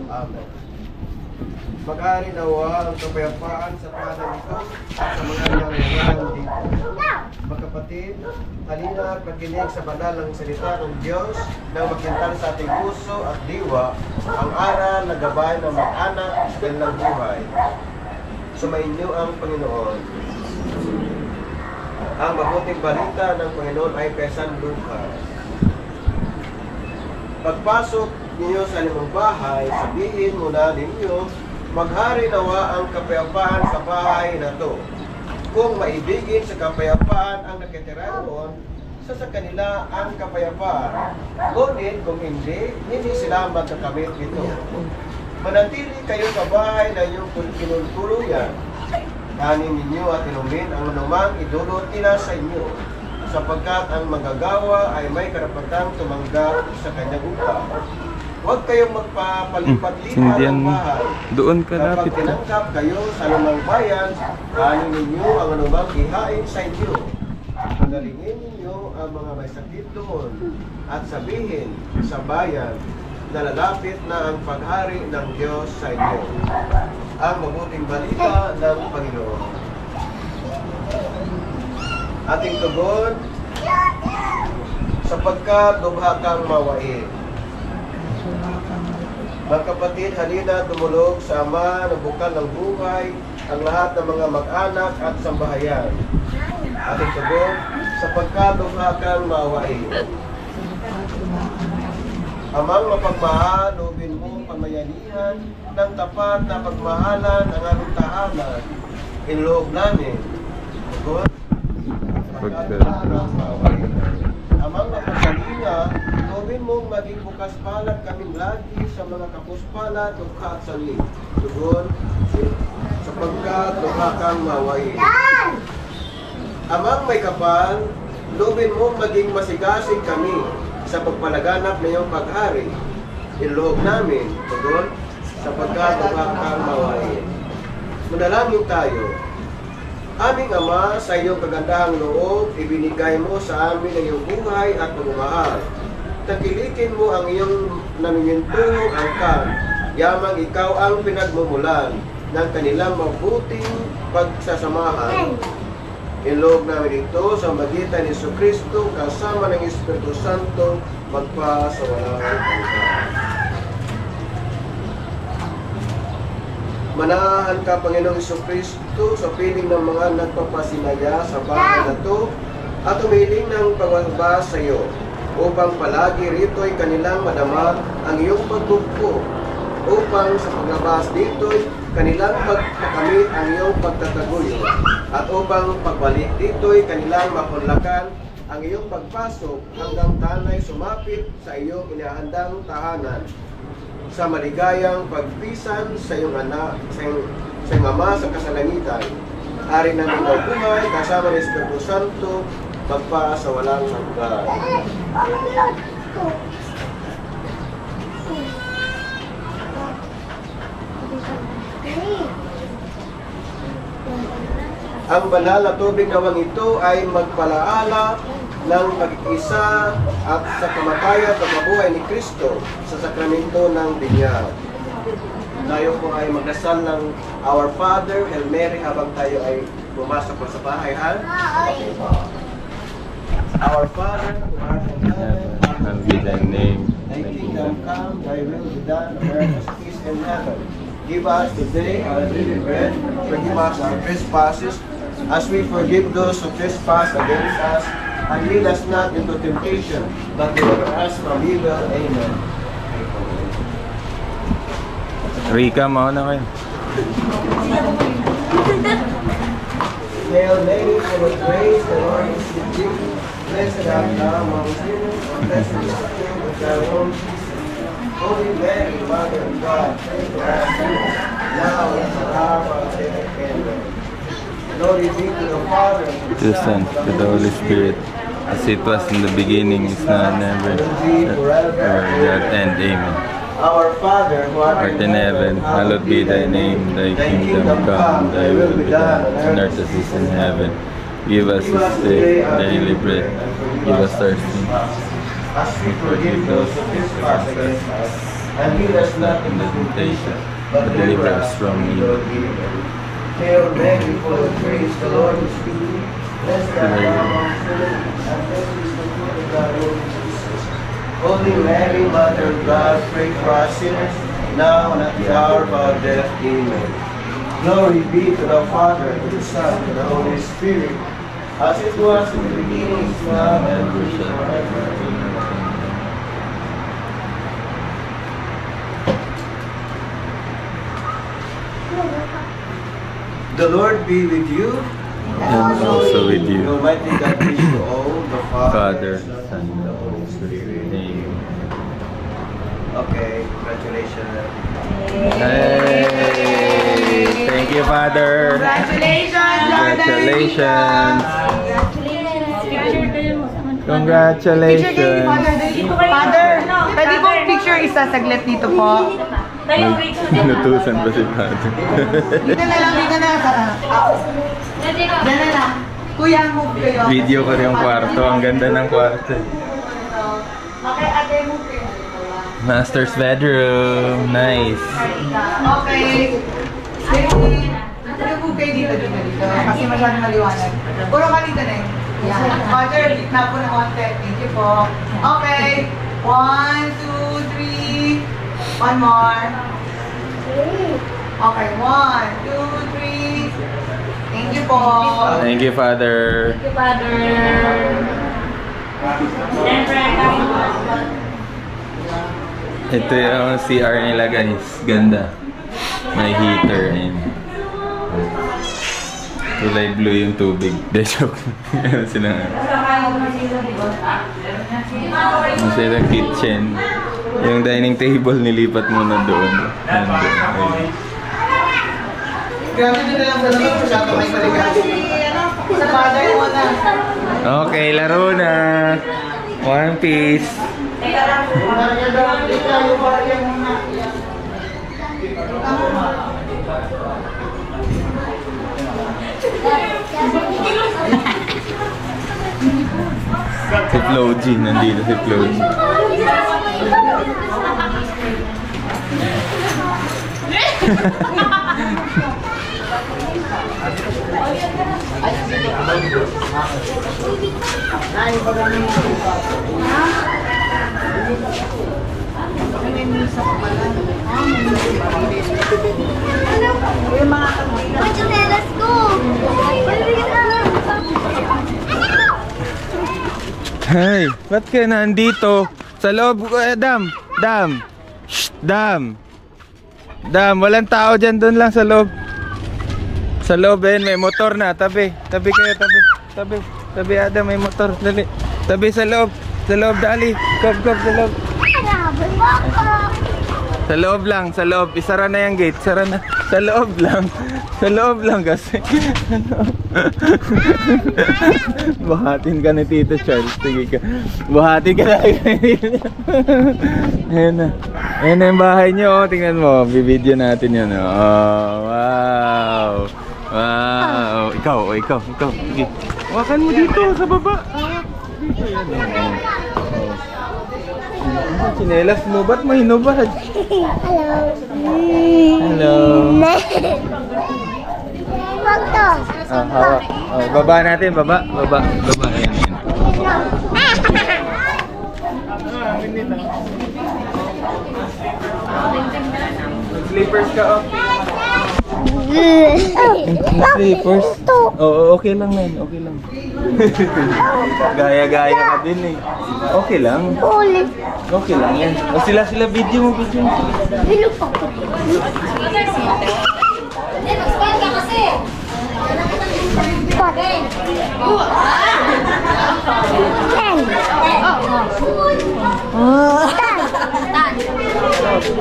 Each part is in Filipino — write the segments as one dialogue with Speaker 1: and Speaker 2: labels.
Speaker 1: Amen. Mag-ari nawa ang kapayapaan sa tahanan ito at sa mga nangyayari dito. Magkapatid, halina at makinig sa banal ng salita ng Diyos nang makintal sa ating puso at diwa ang aral na gabay ng mag-anak sa kanilang buhay. Sumainyo ang Panginoon. Ang mabuting balita ng Panginoon ay kay San Lucas. Pagpasok ninyo sa inyong bahay, sabihin muna ninyo, maghari nawa ang kapayapaan sa bahay na to. Kung maibigin sa kapayapaan ang nakitira roon, sa kanila ang kapayapaan. Ngunit kung hindi sila magkakamit nito. Manatili kayo sa bahay na inyong kinultuluyan. Kanin ninyo at inumin ang anumang idulot nila sa inyo, sapagkat ang magagawa ay may karapatang tumanggap sa kanyang upa. Huwag kayong magpapalipat-lipat ng bahay.
Speaker 2: Doon ka
Speaker 1: Kapag
Speaker 2: lapit.
Speaker 1: tinanggap kayo sa anumang bayan, kanin ninyo ang anumang ihain sa inyo. Pagalingin ninyo ang mga may sakit doon at sabihin sa bayan na lalapit na ang paghari ng Diyos sa inyo. Ang mabuting balita ng Panginoon. Ating tugon, sapagkat lubha kang mawain. Mga kapatid, halina tumulog sa Ama na bukal ng buhay, ang lahat ng mga mag-anak at sambahayan. Ating tugon, sapagkat lubha kang mawain. Amang mapagmahal, lubin mo pamayanihan ng tapat na pagmahalan ang aming tahanan. Inloob namin. Tugon, sapagkat lubha kang mawain. Amang mapagkalinga, lubin mong maging bukas palad kaming lagi sa mga kapuspalad, lukha at sali. Tugon, sapagkat lubha kang mawain. Amang may kapal, lubin mong maging masigasig kami sa pagpalaganap na iyong paghari. Inloob namin, tugon, sapagkat lubha kang mawain. Manalangin tayo. Aming Ama, sa iyong kagandahang loob, ibinigay mo sa amin ang iyong buhay at pagmamahal. Takilikin mo ang iyong namimintulong angkan, yamang ikaw ang pinagmumulan ng kanilang mabuting pagsasamahan. Inloob namin ito sa magitan ni Jesucristo kasama ng Espiritu Santo magpa sa walang hanggan. Manahan ka, Panginoong Jesucristo, sa piling ng mga nagpapasinaya sa bahay na to at umiling ng pagwabas sa iyo, upang palagi rito'y kanilang madama ang iyong pagbugpo, upang sa paglabas dito'y kanilang pagpakamit ang iyong pagtataguyo, at upang pagbalik dito'y kanilang mapunlakan ang iyong pagpasok hanggang tanay sumapit sa iyong inahandang tahanan. Sa maligayang pagpisan sa iyong anak, sa iyong Ama sa kasalangitan, ari ng ikaw buhay, kasama ng Espiritu Santo, magpa sa walang hanggan. Ang banal na tubig nawang ito ay magpalaala ng pag-isa at sa kamatayan at mabuhay ni Kristo sa sakramento ng binyag. Tayo po ay magdasal ng Our Father, Hail Mary, habang tayo ay pumasok pa sa bahay, ha? Our Father, who art in heaven,
Speaker 2: Hallowed be thy name.
Speaker 1: thy kingdom come, thy will be done on earth as it is in heaven. Give us today our daily bread, forgive us our trespasses, as we forgive those who trespass against us, and lead us not into temptation, but deliver us from evil. Amen.
Speaker 2: Rika, mauna kayo.
Speaker 1: Hail Mary, full of grace, the Lord is with you. Blessed art thou among women, and blessed is the fruit of thy womb, Jesus. Holy Mary, Mother of God, pray for us sinners, now and at the hour of our death. Amen. Glory be to the Father, and
Speaker 2: To the Son, to the Holy Spirit, as it was in the beginning, is now and ever, without end. Amen.
Speaker 1: Our Father, who
Speaker 2: Art in heaven, hallowed be thy name. Thy kingdom come, thy will be done, on earth as it is in heaven. Give us this day our daily bread. Give us our sins,
Speaker 1: as we forgive those who trespass against us. and lead us not into temptation, but deliver us from evil. Hail Mary, full of grace, the Lord is with thee. Blessed art thou amongst women, and blessed is the fruit of thy womb, Jesus. Holy Mary, Mother of God, pray for us sinners, now and at the hour of our death. Amen. Glory be to the Father, to the Son, and to the Holy Spirit, as it was in the beginning, is now, and will be forever. The Lord be with you,
Speaker 2: And also with
Speaker 1: the
Speaker 2: you,
Speaker 1: Almighty God be to all, the
Speaker 2: Father,
Speaker 1: Son,
Speaker 2: Son,
Speaker 1: and the Holy Spirit.
Speaker 2: Amen.
Speaker 1: Okay, congratulations.
Speaker 2: Hey! Thank you, Father.
Speaker 3: Congratulations,
Speaker 2: Congratulations. Congratulations.
Speaker 3: Father, pwede pong picture isa saglit dito po.
Speaker 2: Inutusan ba si Father?
Speaker 3: Dito na lang, dito na. Diyan na lang. Kuya, move kayo.
Speaker 2: Video ko rin yung kwarto. Ang ganda ng kwarto.
Speaker 3: Okay, ate, move kayo.
Speaker 2: Master's bedroom. Nice.
Speaker 3: Okay. Baby, move kayo dito. Kasi masyadong maliwanag. Puro ka dito na eh. Father, na po na konti. Thank you po. Okay. 1, 2, 3. One more. Okay, 1, 2, 3. Thank you po.
Speaker 2: Thank you, Father. Ito yung CR nila, guys. Ganda. May heater and kulay blue yung tubig. De joke. Ano sila nga? Ano sila kitchen. Yung dining table nilipat muna doon. Nandun. Ayun.
Speaker 1: Grabe din na lang sa naman, masyado may maligado.
Speaker 3: Sa father mo na.
Speaker 2: Okay, laro na. One piece. Si Floji, nandito si Floji.
Speaker 4: Let's go!
Speaker 2: Hey, ba't ka nandito? Sa loob, Dam! Dam! Shh, Dam! Dam, walang tao dyan, doon lang sa loob. Sa loob, may motor na. Tabi, tabi kayo, tabi. Tabi, tabi, Adam, may motor. Dali. Tabi sa loob, dali. Kop, sa loob. Sa loob lang, sa loob. Isara na yung gate, sara na. Sa loob lang. Sa loob lang kasi. Buhatin ka ni Tito Charles. Sige ka. Buhatin ka na. Ayan na. Ayan na yung bahay nyo. Tingnan mo. Bibideo natin yun. Oh, wow. Wow. Ikaw. Sige. Hawakan mo dito sa baba. Dito yan. Chinelas mo. Ba't mo hinubad? Hello. Hawak. Baba natin, baba. Ayan. Slippers ka, oh. Slippers? Oo, okay lang yan. Okay lang. Gaya-gaya ka din eh. Okay lang. Okay lang yan. O sila video mo.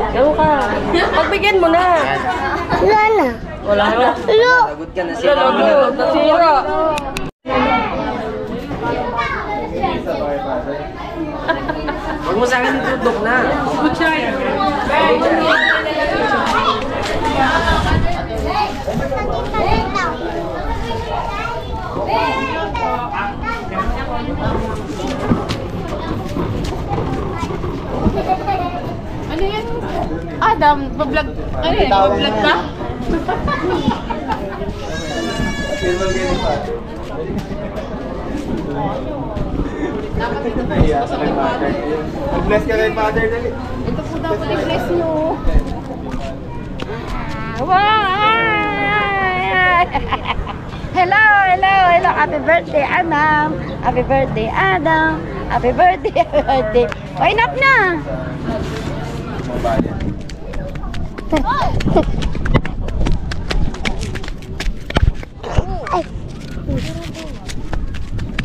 Speaker 5: Gano'n ka. Pagbigyan mo na. Wala na.
Speaker 1: Lagot ka na siya.
Speaker 5: Nasira.
Speaker 1: Huwag mo sa akin itutok na.
Speaker 5: Ano yan? Adam, bablog. Ano yan? Bablog ka?
Speaker 2: Mag-bless ka kay Father, dali.
Speaker 5: Ito po dapat i-bless nyo.
Speaker 4: Hello, hello, hello. Happy birthday, Adam. Happy birthday, Adam. Happy birthday, happy birthday. Wine up na.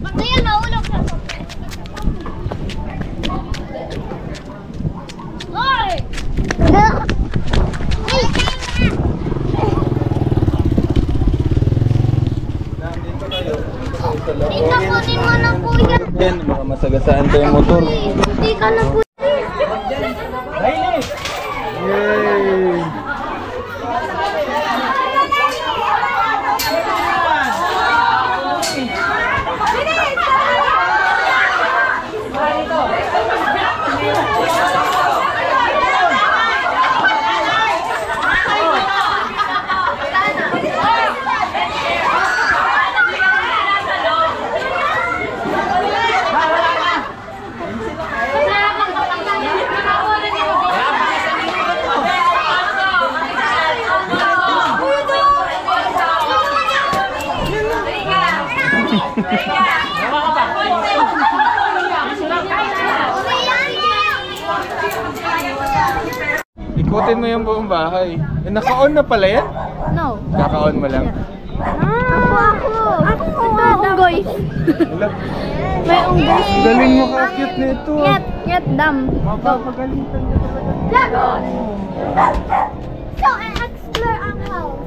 Speaker 5: Magkaya naulog ka. Hoy! Tita, kunin mo na po yan.
Speaker 2: Yan, baka masagasaan ko yung motor.
Speaker 5: Hindi ka na po.
Speaker 2: Yay! Ikutin mo yung buong bahay. Eh, naka-on na pala yan?
Speaker 4: No.
Speaker 2: Kaka-on mo lang.
Speaker 4: Ako unggoy.
Speaker 2: Wala.
Speaker 4: May unggoy.
Speaker 2: Galing mo ka-cute nito.
Speaker 4: Yet, dam.
Speaker 2: Mapapagalitan ka talaga.
Speaker 4: So, I explore ang house.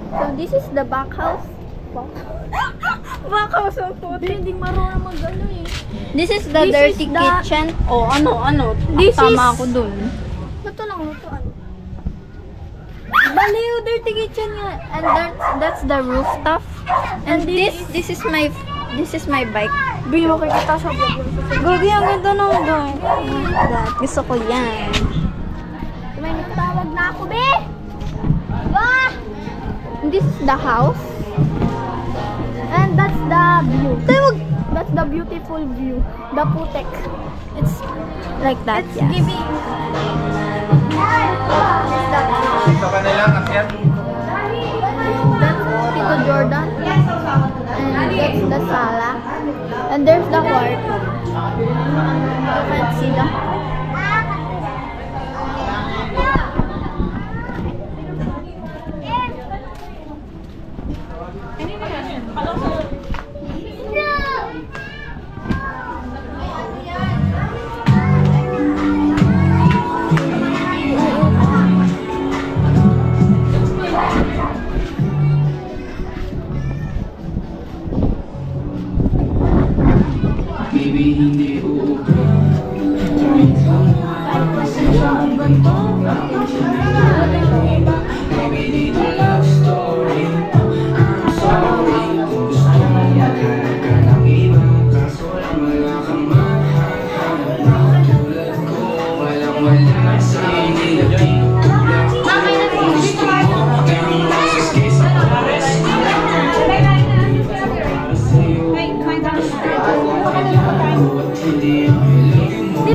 Speaker 4: So, this is the back house. Back house ang puti. Hindi marunong mag-ano eh. This is the dirty kitchen.
Speaker 5: Oh, ano?
Speaker 4: Tama ako dun. Luto lang, lutoan. Baliw, dirty kitchen nga. And that's the rooftop. And this is my bike. Bili mo kay kita sa vlog. Gogi, ang ganda nung doon. Gusto ko yan. May nagtawag na ako, be! Ba! This is the house. And that's the view. That's the beautiful view. The Putek. It's like that, it's giving.
Speaker 2: Dito ka na lang, akyat.
Speaker 4: That's Tito Jordan. And that's the sala. And there's the kwarto. You can't see the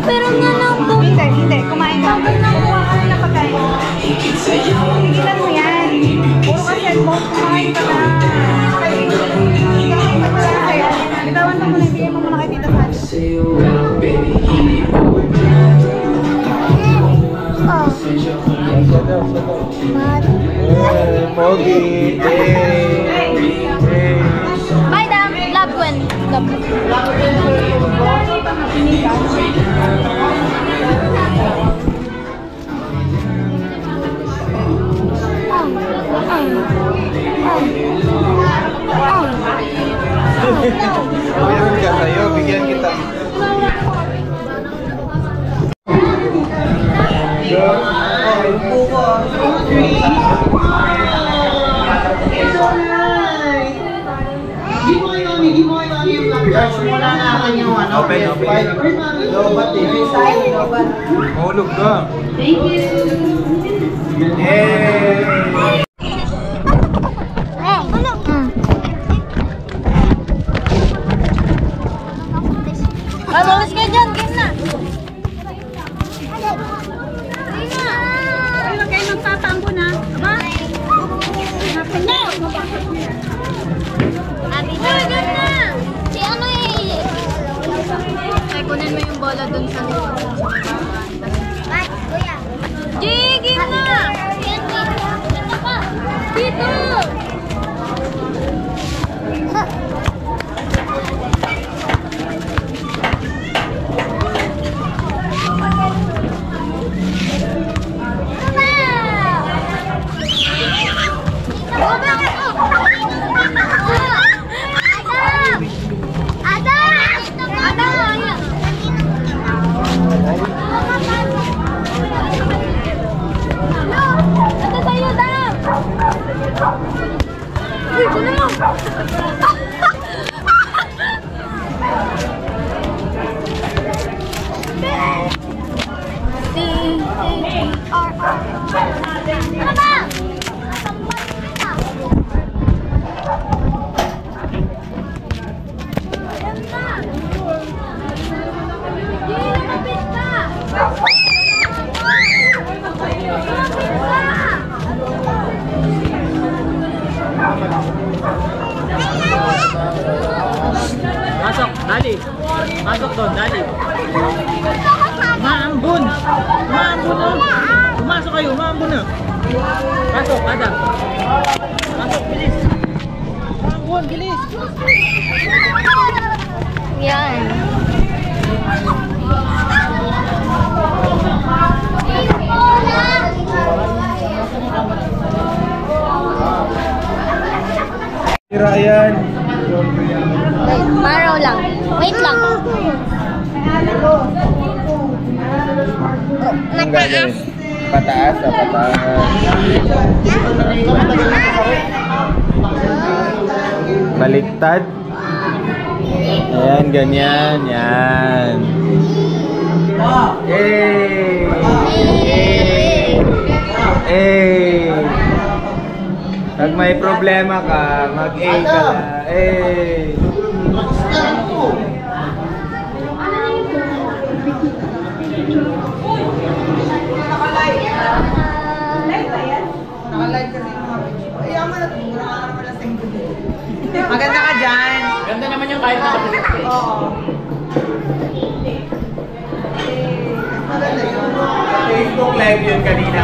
Speaker 4: pero nga lang po.
Speaker 3: Hindi. Kumain ka. Nakuha ka na pagkain. Tigilan mo yan. Puro ka cellphone. Kumain ka na. Kumain ka na. Bitawan mo muna. Ibigay mo muna kay Tita Sally.
Speaker 2: Pogi.
Speaker 4: Bye, Dam. Love Gwen.
Speaker 2: Meron ka sa'yo, bigyan kita.
Speaker 3: Give mo kay Mami yung vlog.
Speaker 6: Simula natin yung ano,
Speaker 2: Open.
Speaker 6: lobat eh.
Speaker 2: Mahulog ka.
Speaker 4: Ay, malis ka dyan, game na.
Speaker 5: Ay, wag kayo magtatambo na. Aba?
Speaker 4: No! Abi na. Game na. Si ano eh. Ay, kunin mo yung bola dun sa likod. Ay, kuya. Jay, game na. Dito pa. Dito.
Speaker 6: Pasok, dali. Pasok doon, dali. Maambun. Maambun na. Pumasok kayo, maambun na. Pasok, Adam. Pasok, bilis. Maambun, bilis.
Speaker 4: Yan.
Speaker 2: Tira yan.
Speaker 4: Maraw lang. Wait lang.
Speaker 2: Mataas. Pataas. Baliktad. Ayan, ganyan. Yan. Hey! Hey! Pag may problema ka, mag-A ka na. Hey!
Speaker 3: Naka-live kasi yung mga video. Ay, ama na ito. Maganda ka dyan.
Speaker 6: Ganda naman yung kahit nakapilit ka eh.
Speaker 3: Oo. Maganda yun.
Speaker 2: Facebook live yun kanina.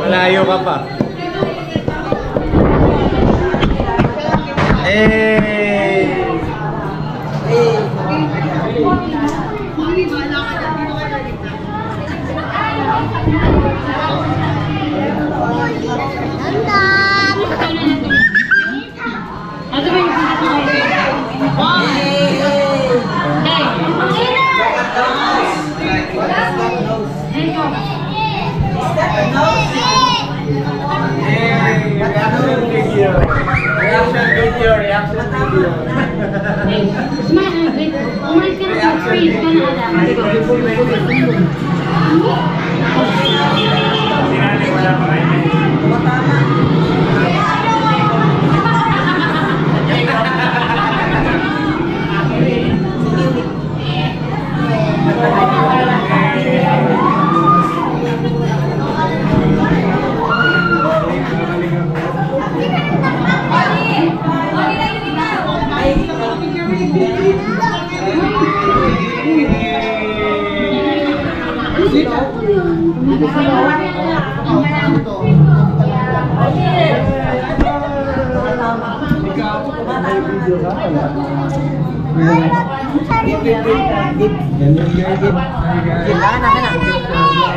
Speaker 2: Malayo ka pa.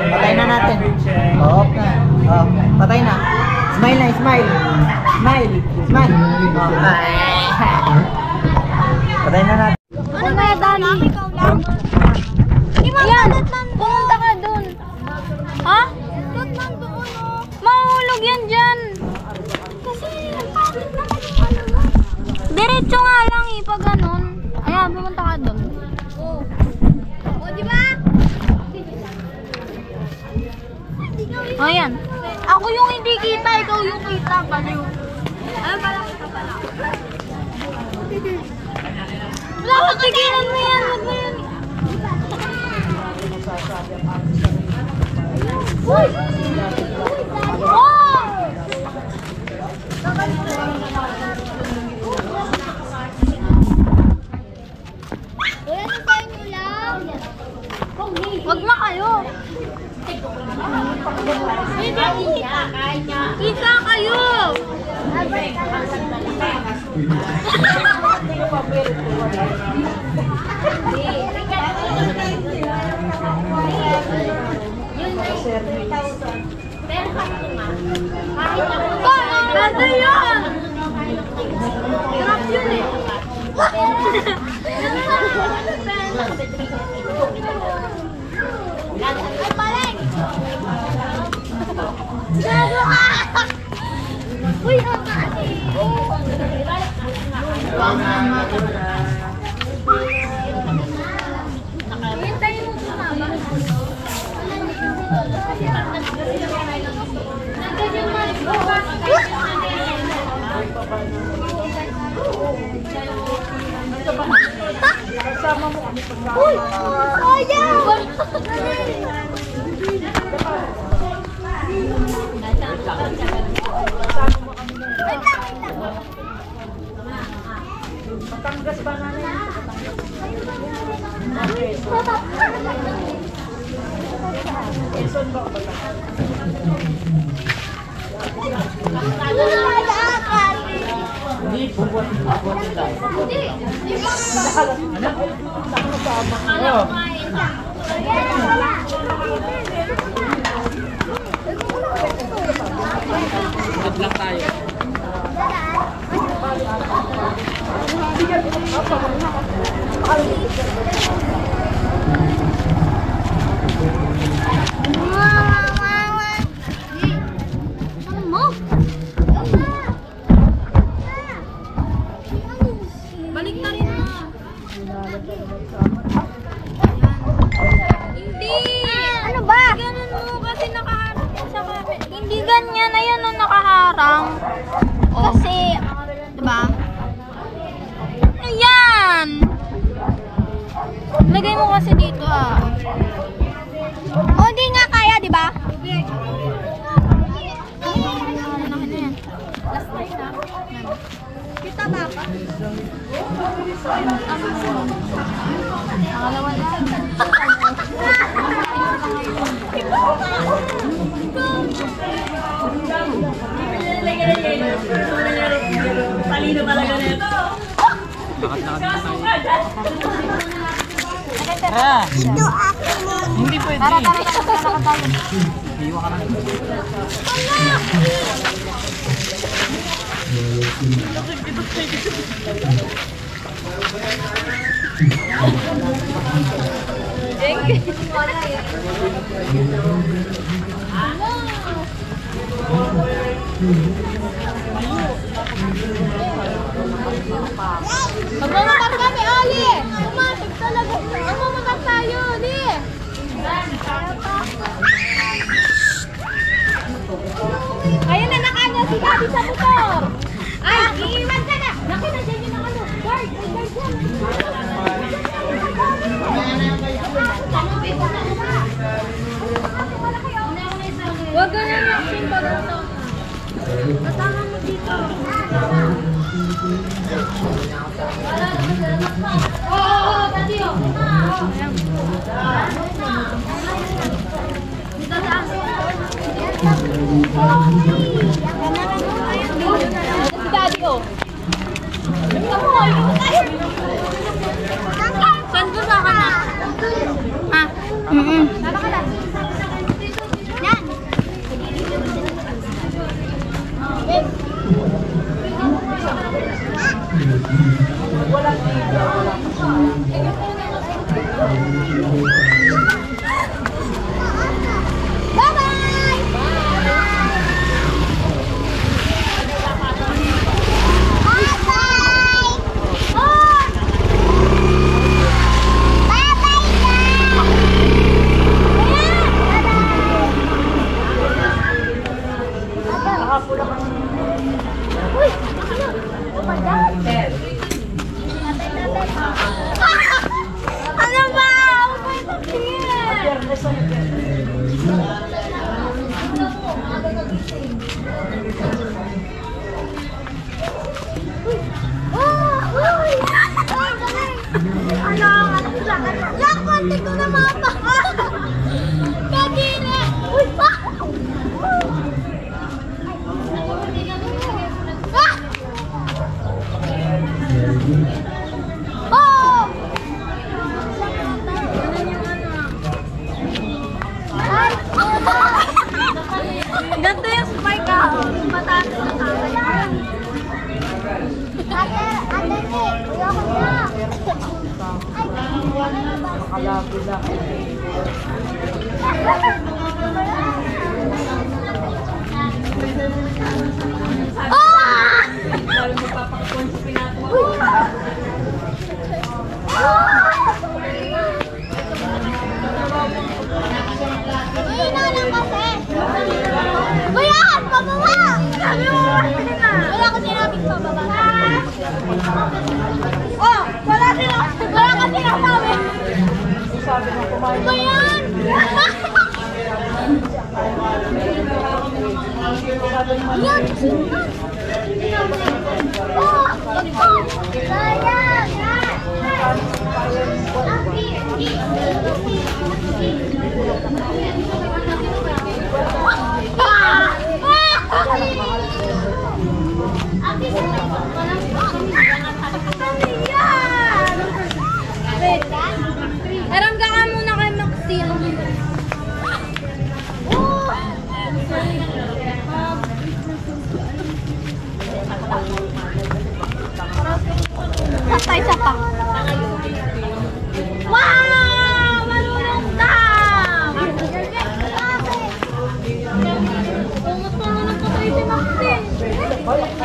Speaker 6: Patay na natin. Okay. Oh, patay na. Smile na, smile. Smile. Smile. Oh. Patay na natin.
Speaker 4: Ano ba Ba't nandoon oh? Mahulog yan dyan. Kasi ang pangit naman yung ano mo. Diretso nga lang eh, pag ganun. Ayan, pumunta ka doon. Oo. O, diba? Ayan. Ako yung hindi kita, ikaw yung kita. Baliw. Ano pala? Wala, tigilan mo yan. Wag mo yan. Uy! Oh! Wala na tayo lang. Wag na kayo. Kita kayo! Ganda yun! Drop yun eh! Ay, maling! Gago ka! Uy, ang kasi! Hintayin mo sumama. Uy! Ayaw!
Speaker 6: Batangas ba namin? Quezon ba? Hindi, bubuan tayo. Good luck tayo.
Speaker 4: Balik na rin mo. Hindi. Ano ba? Ganun mo kasi nakaharang sa camera. Hindi ganyan. Ayan o nakaharang. Kasi, diba? Ayan. Lagay mo kasi dito ah. O, hindi nga kaya, diba? Last time na. Kita ba pa? Nakalawa na.
Speaker 5: Palino talaga na ito.
Speaker 6: Ito hindi pwede.
Speaker 4: Tara tayo.
Speaker 6: Iwa ka lang.
Speaker 4: Magmamakat kami, Ali! Tumatik talaga. Magmamakat tayo, Ali! Ayun na, nakanya si Daddy sa motor! Ay, iiwan ka na! Naku, nandiyan yun ang ano. Guard! May guard yan! Huwag ka na yung pag ito. Kasama mo dito. Oo, Daddy, oh. Dito saan? Si Daddy, oh. Saan ko sa ka na? Ah, Saan ka na? Yan. Bye-bye! Kuya, pababa! Sabi mo, wala ko sinabing pababa. Oh, wala ka sinasabi. Ano ba yan? Yan, oh, sayang. Erangga ka muna kay Maxine. Patay sa pang. Wow! Marunong ka! Marunong ka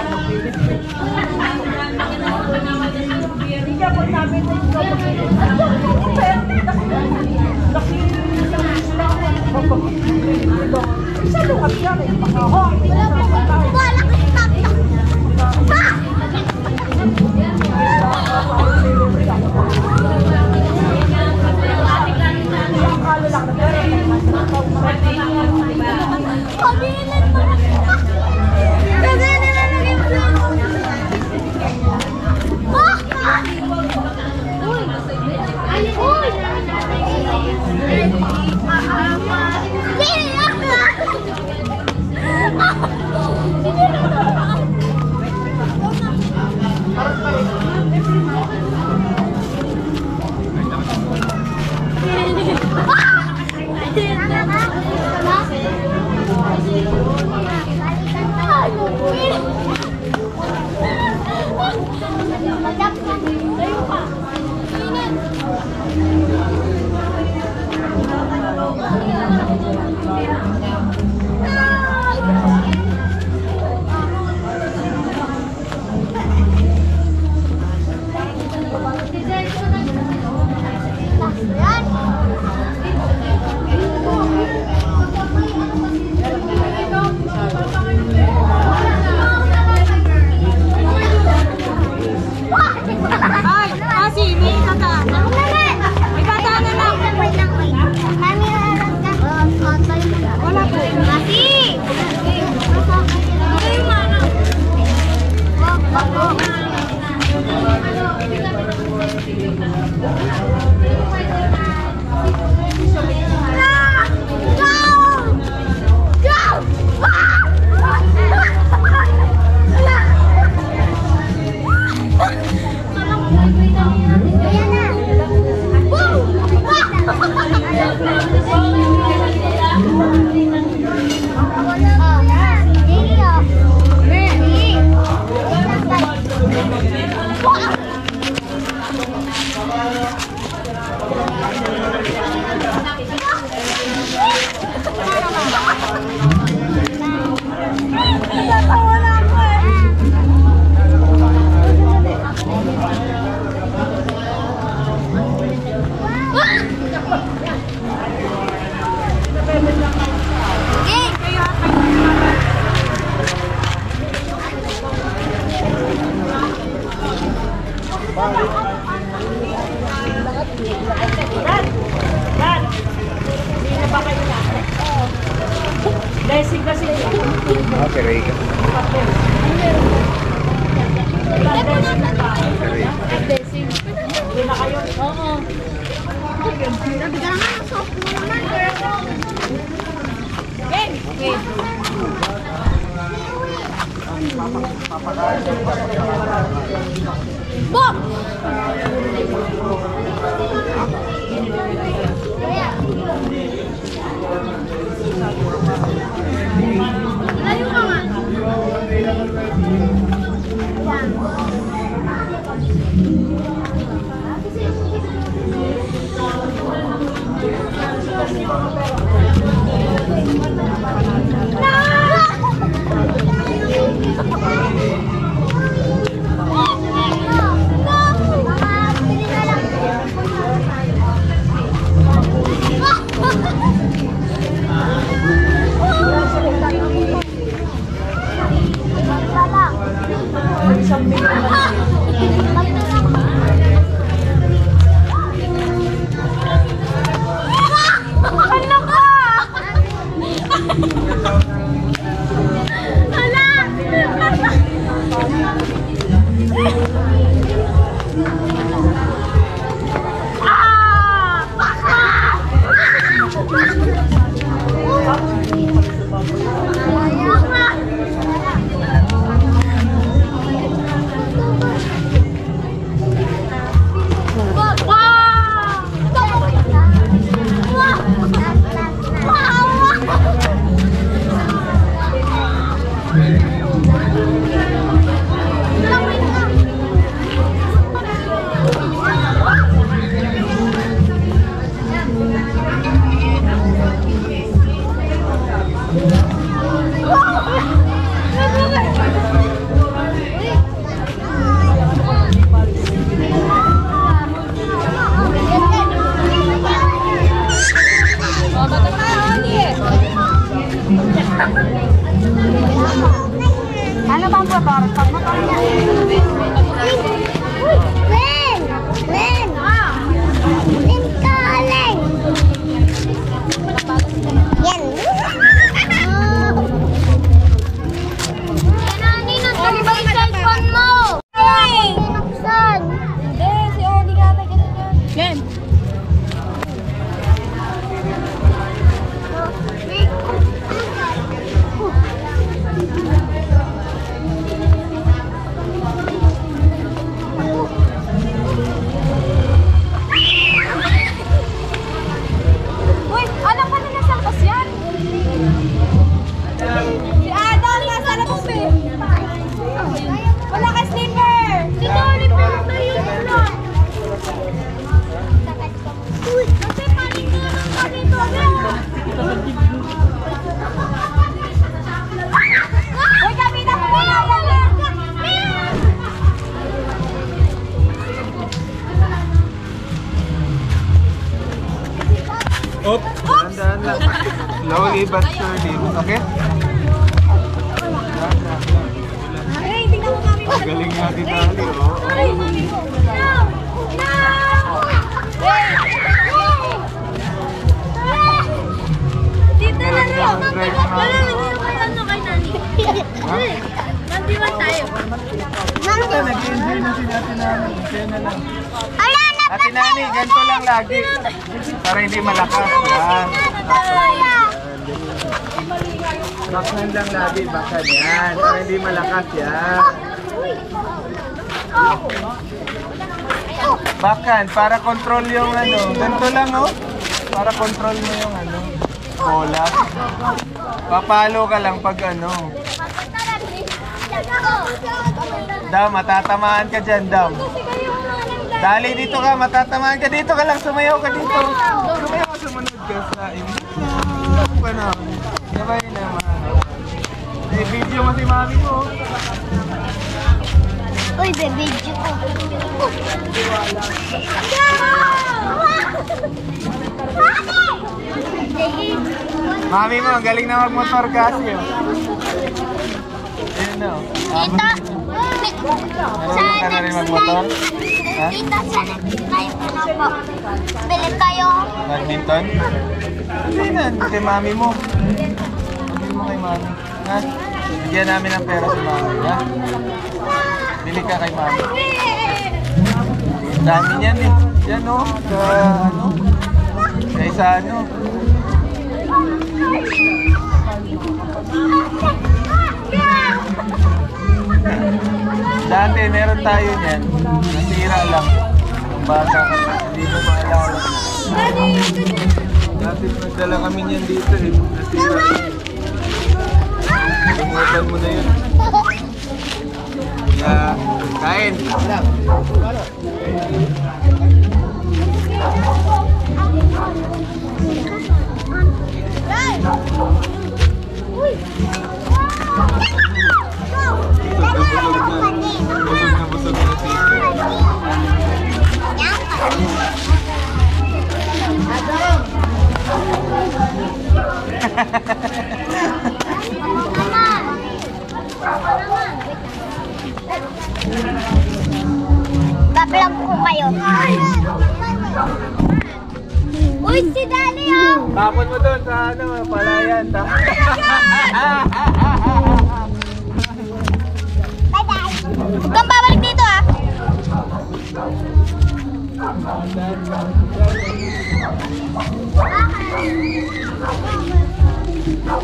Speaker 4: tayo si Maxine. Ano bang motor? Pag motor niya. Len! Len! Len calling! Yan! Dali ba yung cellphone mo? Ay! Binuksan! Hindi, si Oli gata ganun yan. Len! Uy, alam ka nila saan kas yan? Si Adam, nasa na po be? Wala ka slipper! Si Dolly, pero tayo lang! Uy, kasi paling ka naman pa dito. Uy, kami na po!
Speaker 2: Op! Dahan-dahan lang. Slowly but surely. Okay?
Speaker 4: Ay, tingnan mo kami.
Speaker 2: Galing nga si Tali, oh.
Speaker 4: Ay, no! No! Dito na rin. Wala na yung kay ano kay Nani. Nandiwan tayo.
Speaker 2: Nag-enjoy na si Ate Nani. Kaya na lang.
Speaker 4: Ala na!
Speaker 2: Ate Nani, ganito lang lagi. Para hindi malakas. Yan. Bakan lang lagi. Bakan yan. Para hindi malakas yan. Bakan, para control yung ano. Ganito lang, oh. Para control mo yung ano. Bola. Papalo ka lang pag ano. Dam, matatamaan ka dyan, Dam. Dali, dito ka, matatamaan ka. Dito ka lang, sumayaw ka dito. Sumayaw ka, sumunod ka sa inyo. Ako ka na. Sabay naman. Eh, video mo si mami mo.
Speaker 4: Uy, bebidyo ko.
Speaker 2: Mami mo, ang galing na magmotor kasi. Ayun na.
Speaker 4: Tita,
Speaker 2: Marunong ka na rin magmotor? Ha?
Speaker 4: Tita, sana kayo na po. Bili kayo.
Speaker 2: Badminton? Hindi na, kay mami mo. Bili mo kay mami. Ha? Bigyan namin ng pera si mami, ha? Bili ka kay mami. Dami niyan eh. Yan o. Sa ano? Sa isa ano. Dati meron tayo niyan. Nasira lang. Ang bata ka. Hindi mo maalala. Dati nagdala kami niyan dito eh. Nasira lang. Tumutan mo na yun. Yeah. Kain. Busog na si
Speaker 4: Bablog ko kayo. Uy, si Dali oh!
Speaker 2: Tapon mo doon sa ano, palayan.
Speaker 4: Huwag kang babalik dito ah.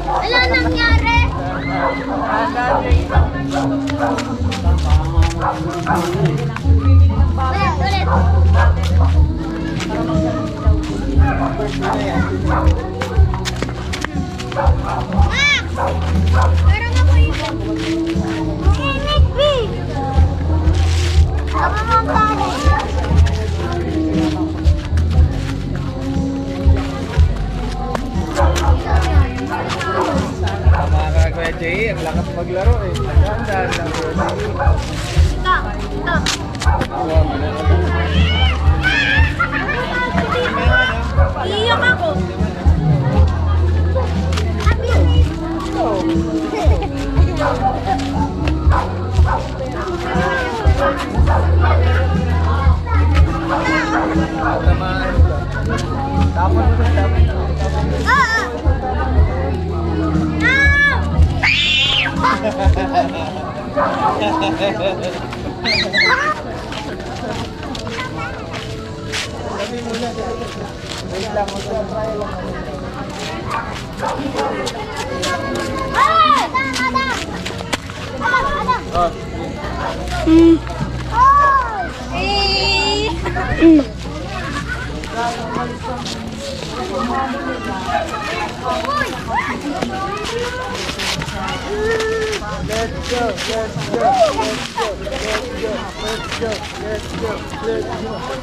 Speaker 4: Wala nangyari. Ulit. Parang ako yun. Init, B. Ako mong tali.
Speaker 2: Mga Kuya Jay, ang lakas maglaro eh. Dahan-dahan lang.
Speaker 4: Iiyak ako.
Speaker 2: Tapon mo doon, tapon mo. Wait lang, mag-try lang. Let's go, let's go, let's go, let's go, let's go, let's go,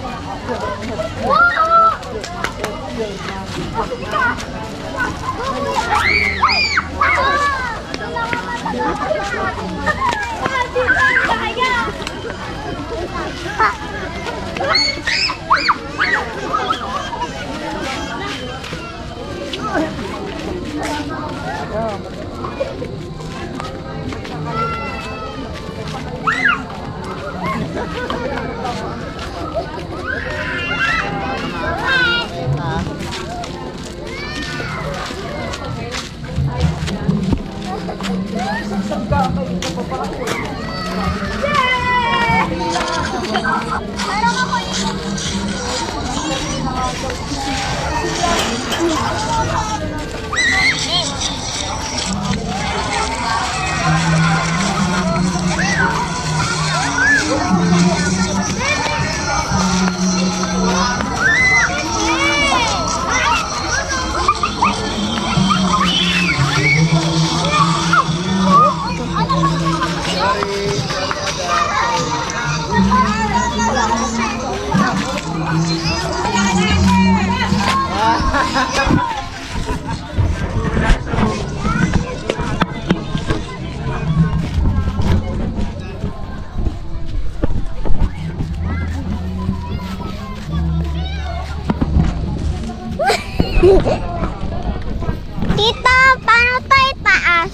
Speaker 4: Tito, paano tayo taas?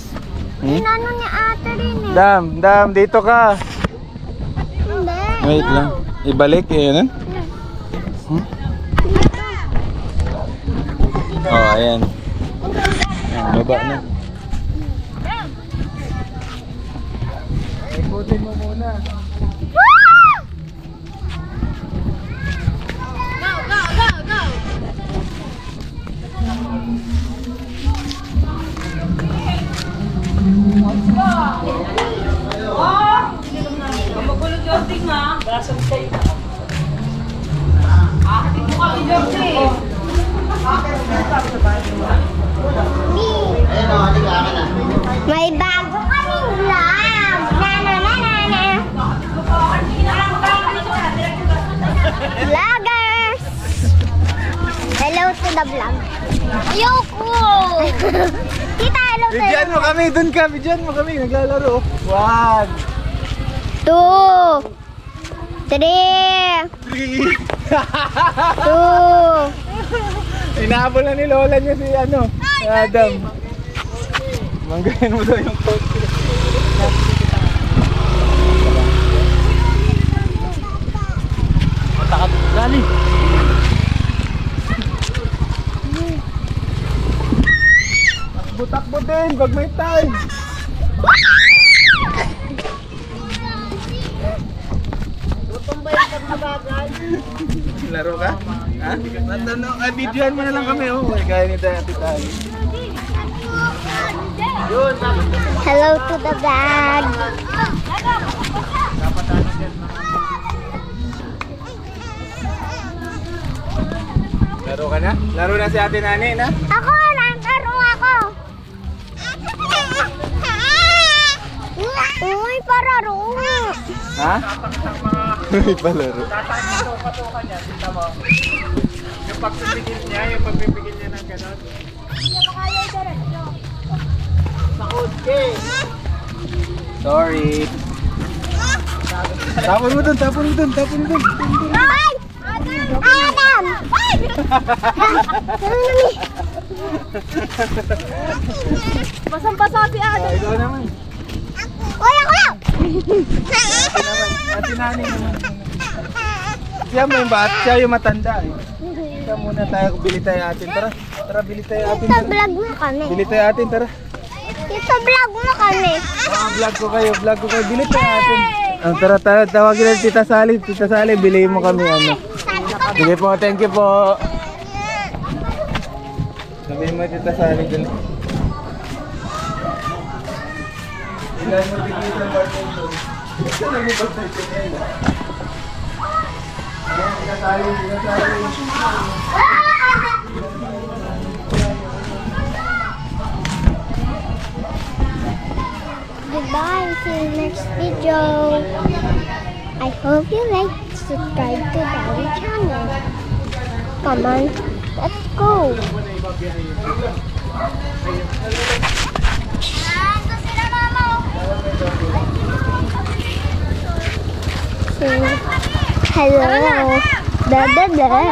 Speaker 4: Inano ni ate rin eh.
Speaker 2: Dam, dito ka.
Speaker 4: Hindi.
Speaker 2: Wait lang. Ibalik eh, yun. Oh, ayan. Ayan, baba na. Ikutin mo muna.
Speaker 4: May bago kaming vlog. Vloggers! Hello to the vlog. Ayoko! Tita, hello to
Speaker 2: Bigyan mo kami, dun ka. Bigyan mo kami, naglalaro. 1,
Speaker 4: 2 3 2
Speaker 2: Inahabol na ni Lola niya si ano, si Adam. Manggahin mo daw yung coach. Matakot, dali. Takbo din, pag may time. Laro ka? Ha? Videohan mo na lang kami, oh. Kaya ni Ate Tali.
Speaker 4: Hello to the vlog.
Speaker 2: Laro ka na? Laro na si Ate Nani, na?
Speaker 4: Ako, laro ako. Uy, pararo.
Speaker 2: Ha? Uy, palaro.
Speaker 7: Yung pagpipigil niya, yung pagpipigil niya ng gano'n.
Speaker 2: Sorry. Tapon mo dun, tapon mo dun, tapon mo dun.
Speaker 4: Ay! Adam! Ay! Pasang-pasa si Adam.
Speaker 2: Ikaw naman.
Speaker 4: Uy, ako lang!
Speaker 2: Ate Nani naman. Siya mo yung bata, siya yung matanda eh. Siya muna tayo, bili tayo atin. Tara, tara, bili tayo atin.
Speaker 4: Tito, vlog mo kami.
Speaker 2: Bili tayo atin, tara.
Speaker 4: Tito, vlog mo kami.
Speaker 2: Vlog ko kayo, bili tayo atin. Tara, tara, tawagin natin Tita Sally. Tita Sally, bili mo kami ano. Sige po, thank you po. Sabihin mo Tita Sally dun. Ilan mo bigay sa badminton? Saan ang ibang tayo kanina? Ayan, Tita Sally, Tita Sally.
Speaker 4: Goodbye, see you next video. I hope you like, subscribe to our channel. Come on, let's go. So, hello, blah blah blah,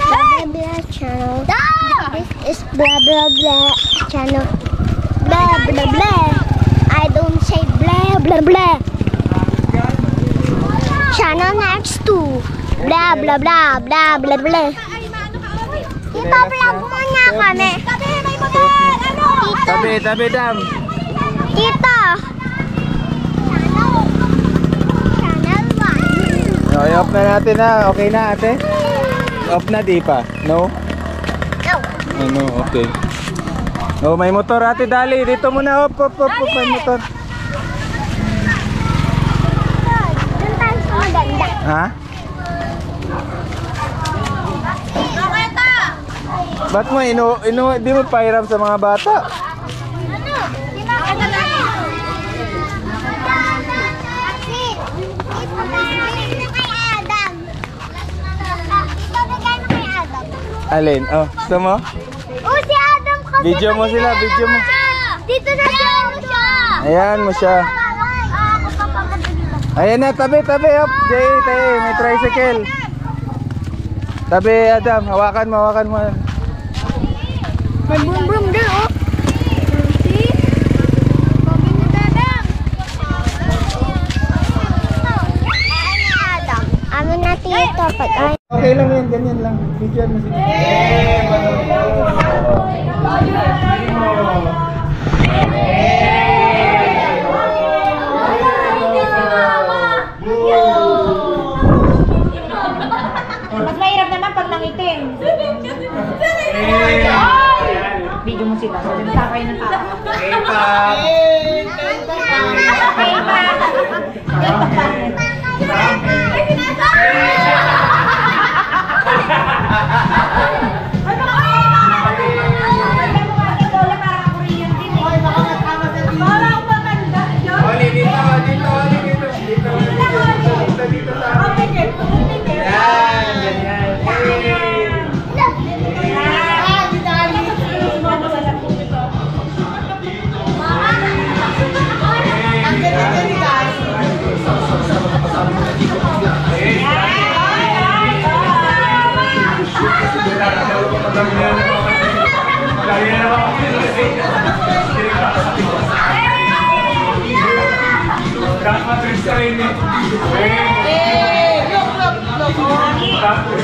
Speaker 4: blah blah channel. This is blah blah blah channel. Blah blah blah. I don't say blah blah blah. Channel next to blah blah blah blah blah blah. Tito, vlog mo na kami.
Speaker 2: Tabi, tabi dam.
Speaker 4: Tito. Channel 1.
Speaker 2: Okay, off na natin na. Okay na ate? Off na di pa? No?
Speaker 4: No.
Speaker 2: Ano, okay. Oh, may motor ate Dali. Dito muna, op, may motor.
Speaker 4: Doon tayo sa maganda.
Speaker 2: Ha? Ba't mo di mo pahiram sa mga bata?
Speaker 4: Ano? Ano na?
Speaker 2: Alin? Oh, gusto mo?
Speaker 4: Oh, si Adam kasi.
Speaker 2: Video mo sila, video mo.
Speaker 4: Dito na siya.
Speaker 2: Ayan mo siya. Ayan na, tabi, tabi. Up, Jay, tayo, may tricycle. Tabi, Adam, hawakan mo.
Speaker 4: May boom boom din, oh. See? Sabi ni Dadang. Adam. Amin na tito.
Speaker 2: Okay lang yan, ganyan lang. Video mo sila.
Speaker 5: Mas mahirap naman pag nangitim. Video mo sila. Sakay ng tao. Bakit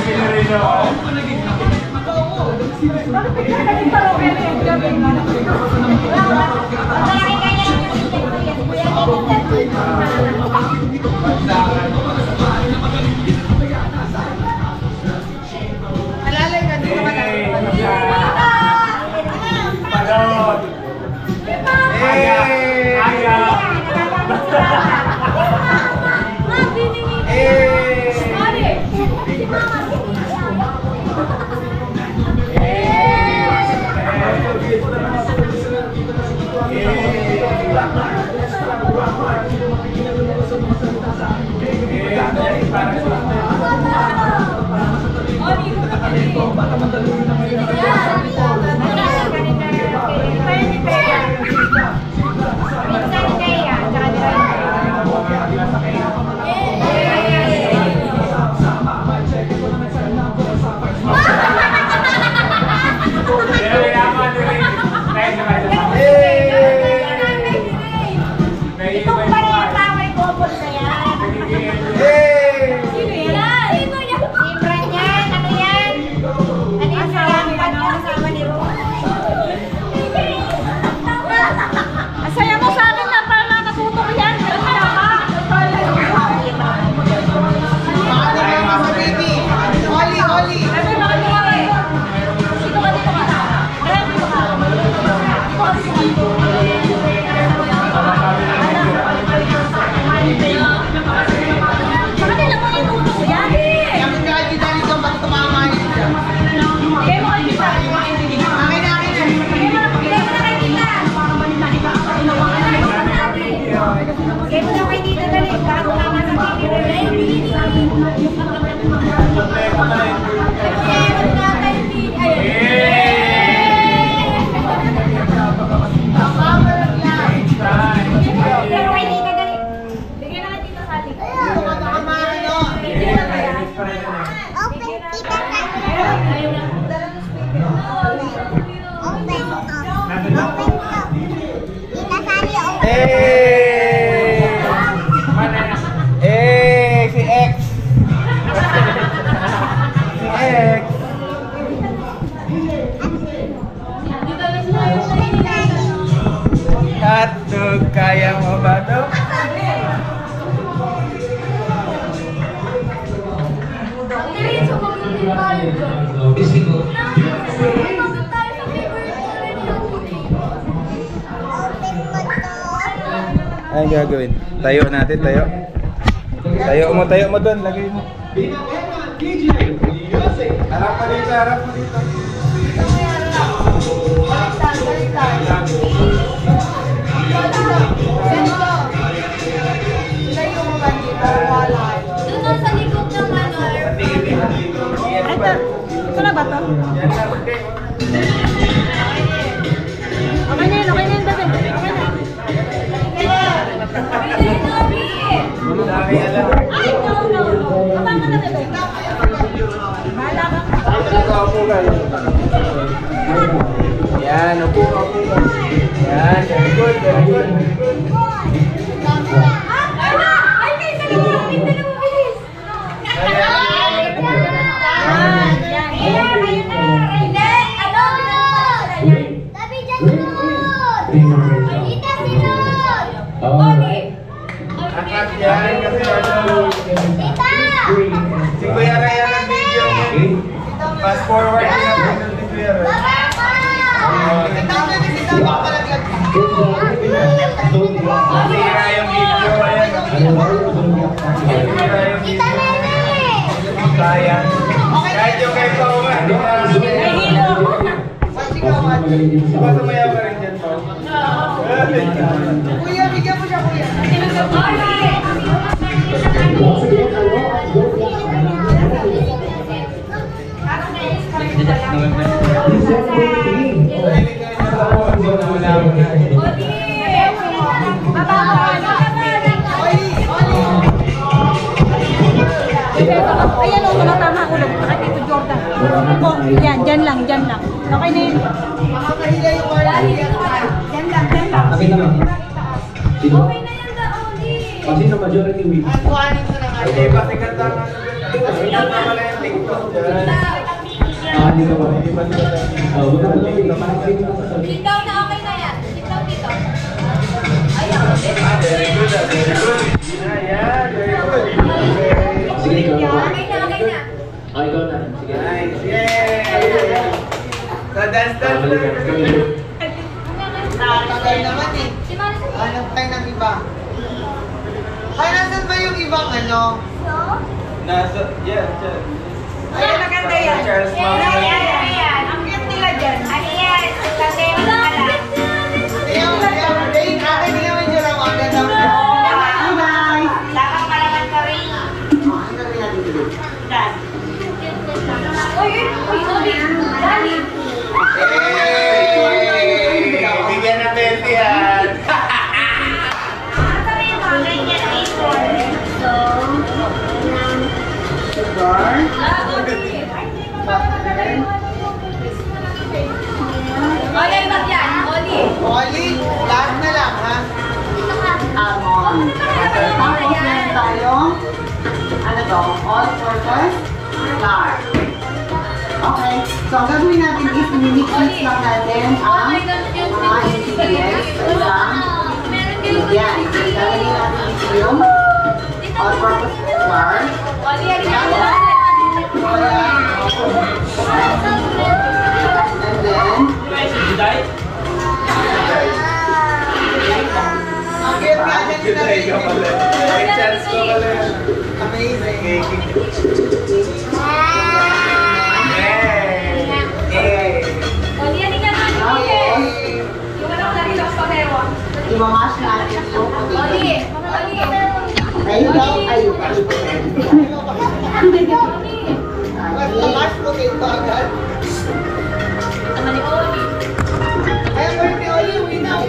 Speaker 2: Si X. Si X. Hotdog, kaya mo ba to? Ano gagawin? Tayo natin, tayo. Tayo mo doon, lagay mo. Harap mo dito, harap mo dito.
Speaker 4: Doon sa likod ng ano.
Speaker 5: Ito na ba to? Okay na yun, bebe. Okay na.
Speaker 2: Dami alam.
Speaker 5: Ay, no. Abang ka na, bebe. Bahala ka.
Speaker 2: Upo ka. Yan, upo ka. Yan, very good. Akat yan kasi ano. Si Kuya Raya ng video. Fast forward na yung si Kuya Raya. Sira yung video. Sira yung video. Sayang. Kahit yung kay Pao nga. Diba sumaya pa rin dyan, Pao?
Speaker 3: Kuya, bigyan mo siya, kuya.
Speaker 5: Ayan o, tumatama ako lang. Bakit dito, Jordan? Ako, yan, dyan lang. Okay na yun.
Speaker 3: Makakahila yung wala.
Speaker 5: Dyan lang.
Speaker 8: Akin naman. Sino?
Speaker 4: Okay na yan Oli.
Speaker 8: Kasi na majority win.
Speaker 3: Ang kuhanin ko na nga.
Speaker 2: Hindi pa sikat ang ano. Hindi pa pala yung TikTok dyan.
Speaker 8: Hindi ka ba? Wala na lang.
Speaker 4: Sit down na okay na yan. Sit down dito. Ayan.
Speaker 2: Very good. Ayan, very good.
Speaker 8: Sige, ikaw.
Speaker 4: Okay na.
Speaker 8: Ay, ikaw na. Sige.
Speaker 2: Nice, yay! So, dance na.
Speaker 3: Nakatagal naman eh.
Speaker 4: Si Maricel.
Speaker 3: Hanap tayo ng iba. Ay, nasan ba yung ibang ano?
Speaker 2: Nasa, yan.
Speaker 3: Ay, maganda yan.
Speaker 2: Charles Manson.
Speaker 3: Ang cute nila dyan.
Speaker 4: Ayan. Kasi wala.
Speaker 3: Tingnan mo, Rain, akin tingnan mo yung jura mo. Ang ganda mo. Hi, guys.
Speaker 4: Dapat malaman ka rin.
Speaker 3: Ang gawin natin dito.
Speaker 4: Oli. Dali.
Speaker 2: Hey! Bigyan ng 20 yan.
Speaker 4: Sabi yung mga ganyan ay
Speaker 3: Sugar.
Speaker 4: Oli, bag yan. Oli.
Speaker 3: Oli, last na lang, ha? Almond. Tapos meron tayong, ano to, all-purpose flour. Okay, so ang gagawin natin is mix lang natin ang mga ingredients sa yan. Gagawin natin ito yung all-purpose flour.
Speaker 4: Oli, yan.
Speaker 3: And then, ang cute nga dyan
Speaker 2: Good
Speaker 3: nila.
Speaker 2: day ka pala. May chance ko pala.
Speaker 3: Amazing.
Speaker 2: Yay!
Speaker 4: Oli, yan nga natin.
Speaker 3: Okay.
Speaker 4: Yung ano ko nalilok sa mewa.
Speaker 3: Imamash natin yung potato.
Speaker 4: Oli.
Speaker 3: Ayun daw, ayun. Basta mashed potato agad.
Speaker 4: Naman ni Oli.
Speaker 3: Ay, ang birthday Oli, uwi na ako.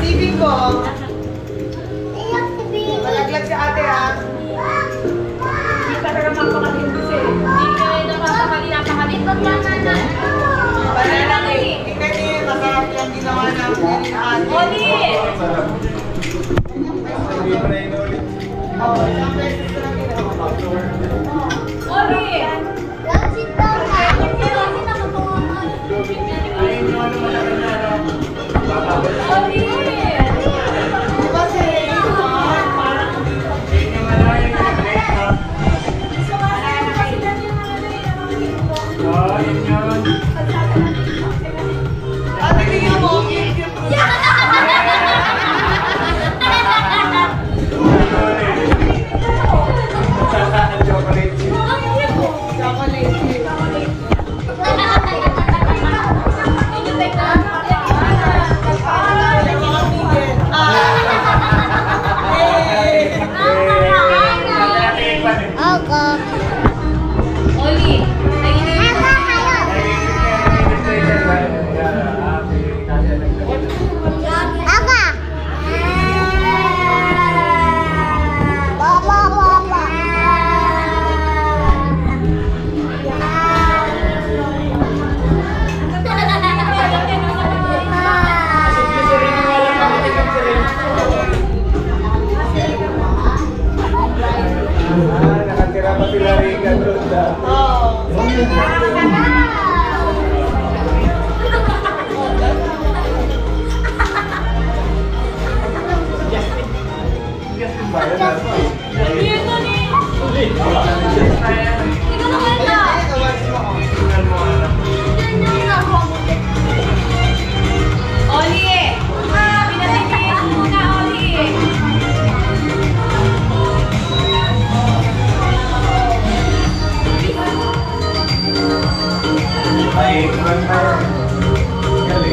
Speaker 3: Sipin ko. Malaglag si ate ha.
Speaker 5: Hindi talaga mapakalit kasi. Hindi ka rin napakalit.
Speaker 3: Banana cake. Tingnan niyo, masarap yung ginawa namin ni ate.
Speaker 5: Oli!
Speaker 3: Oo, isang beses ko lang ginawa.
Speaker 5: Oli!
Speaker 3: Di ba si ate, tingnan mo.
Speaker 7: Nakatira pa sila rin ka doon.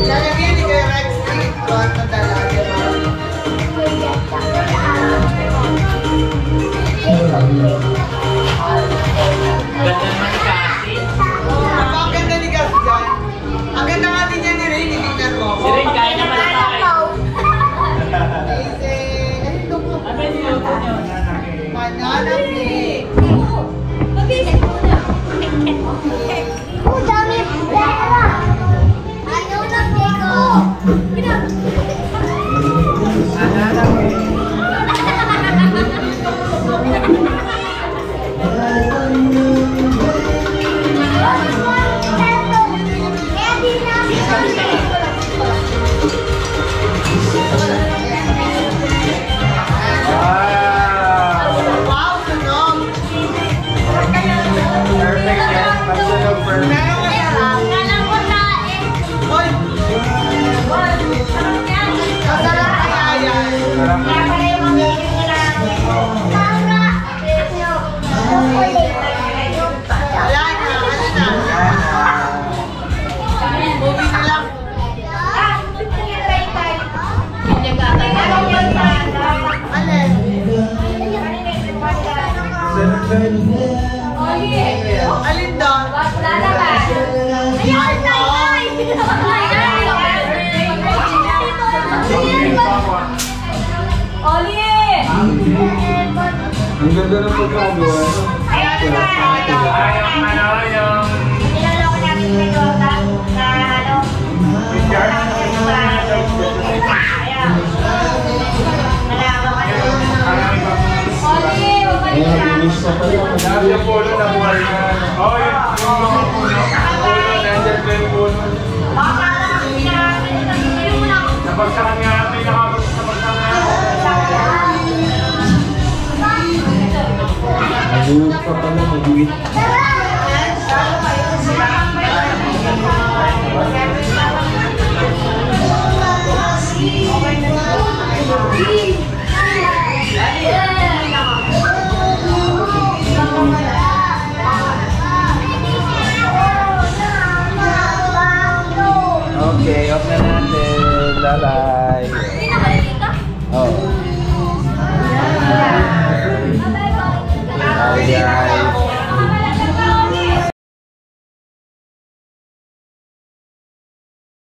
Speaker 3: Lalagyan ni Kuya Rex dito at nadalaga mo. Ang ganda ni Gas dyan. Ang ganda nga din yan ni Ray, tingnan mo.
Speaker 7: Si Ray, kaya naman na tayo.
Speaker 3: Amazing. Ano ito po? Banana cake. Wow, sunog.
Speaker 7: Perfect yan. Pagsunog perfect.
Speaker 3: Pero masarap. Oy, masarap kaya yan. Wala na, ano na. Movie na lang. Alin doon?
Speaker 2: Ang ganda ng pagkagawa.
Speaker 7: Yung pulo na buhay na. Oh, yung pulo. Nandiyan pa yung pulo. Nabagsakan nga natin. Nabagsakan nga natin.
Speaker 2: Nagulog pa pala, nagulog. Okay, off na natin. Bye-bye. Bye.